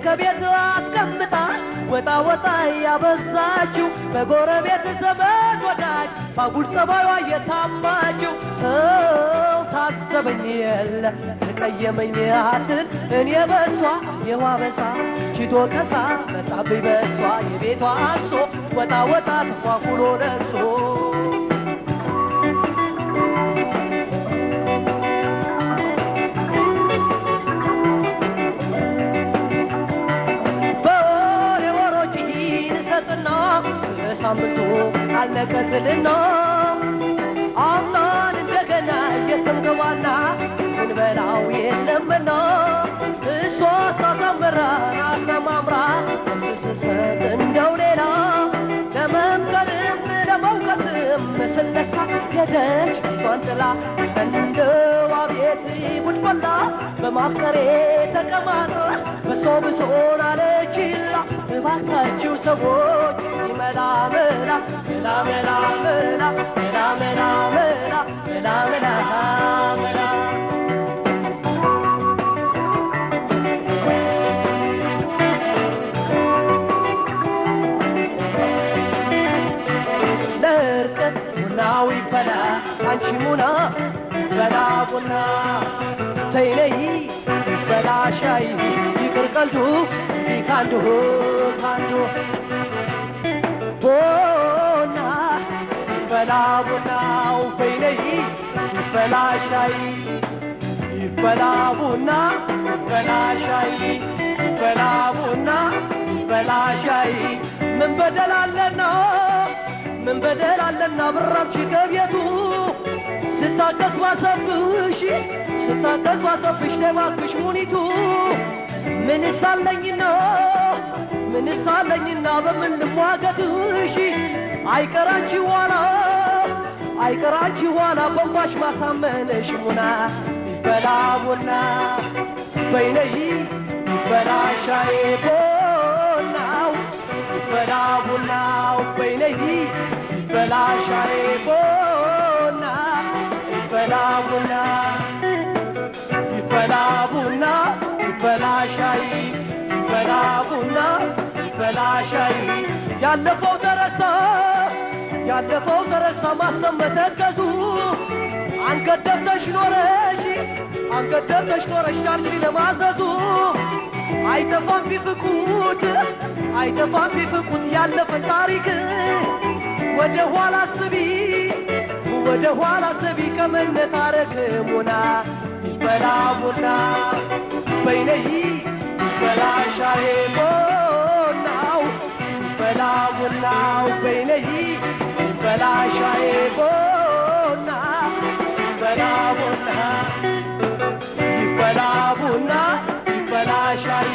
ከቤት አስቀምጣ ወጣ ወጣ ያበዛችው በጎረቤት ዘመድ ወዳጅ ባጉል ጸባይዋ የታማችው ሰው ታሰበኝ የለ ተቀየመኝ አትል እኔ በሷ የዋበሳ ቺቶ ከሳ መጣብኝ በሷ የቤቷ አንሶ ወጣ ወጣ ተኳኩሎ ደርሶ ሳምንቱ አለቀትልና አምናን እንደገና የተምገባና እንበላው የለምና እሷ ሳሳምራ አሰማምራ ስሰጥ እንደው ሌላ ለመምከርም ለመውቀስም ስነሳ ሄደች ባንጥላ እንደው አቤት ጉድፈላ በማፍቀሬ ተቀማጠ በሰው ብሶን አለችላ እባካችሁ ሰዎች መላ መላ መላ መላ መላ መላ መላ መላ መላ መላ መላ ለርቀት ቡናው ይፈላ አንቺ ሙና ይፈላ ቡና ተይነይ ይፈላ ሻይ ይቅር ቀልዱ ካንዱ ካንዱ ቦና ይፈላ ቡናው በይነይ ይፈላ ሻይ ይፈላ ቡና ይፈላ ሻይ ይፈላ ቡና ይፈላ ሻይ ምን በደላለና ምን በደላለና ብራብሽ ከቤቱ ስታቀስ ባሰብሽ ለባክሽ ሙኒቱ ምን ሳለኝና በምን ልሟገትሽ አይቀራንቺ ዋላ በንባሽ ማሳመነሽ ሙና ይፈላ ቡና በይነይ ይፈላ ሻይ ቡናው ይፈላ ቡናው በይነይ ይፈላ ሻይ ቡና ይፈላ ቡና ይፈላ ቡና ይፈላ ሻይ ይፈላ ቡና ይፈላ ሻይ ያለፈው ደረሳ ማሰብ መተከዙ አንገደብተሽ ኖረሽ ቻልሽ ለማዘዙ አይተፋም ቢፍቁት ያለፈ ታሪክ ወደ ኋላ አስቢ ከመነታረክ ሙና ይፈላ ቡና በይነይ ይፈላ ሻይ ቡናው ይፈላ ቡናው በይነይ ይፈላ ሻይ ቡና ይፈላ ቡና ይፈላ ቡና ይፈላ ሻይ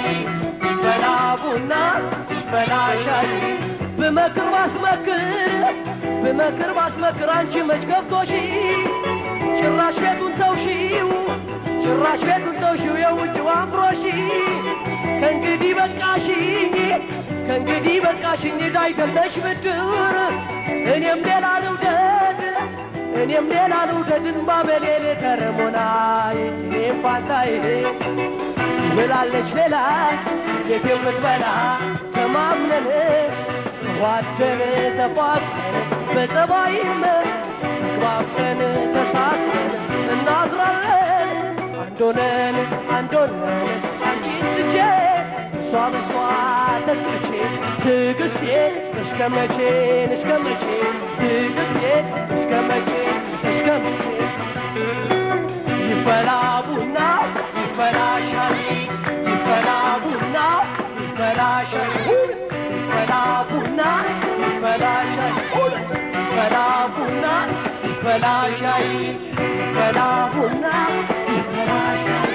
ይፈላ ቡና ይፈላ ሻይ ብመክር ባስመክር አንቺ መች ገብቶሽ ጭራሽ ቤቱን ተውሽው የውጭው አምሮሽ ከእንግዲህ በቃሽኝ ዳይደለሽ ብድር እኔም ሌላ ልውደድን ባበሌሌ ከረሞናይ እኔም ፋንታይ ብላለች ሌላ ቤት የምትበላ ተማምነን ዋደን ተፋቅረን በጸባይም ተግባብተን ተሳስረን እናድራለን አንዶነን አንቺን ልጄ እሷ ተክቼ ትዕግስቴ እስከ መቼ ትዕግስቴ እስከ መቼ ይፈላ ቡና ይፈላ ሻይ ይፈላ ቡና ይፈላ ሻይ ይፈላ ቡና ይፈላ ሻይ ይፈላ ቡና ይፈላ ሻይ ይፈላ ቡና ይፈላ ሻይ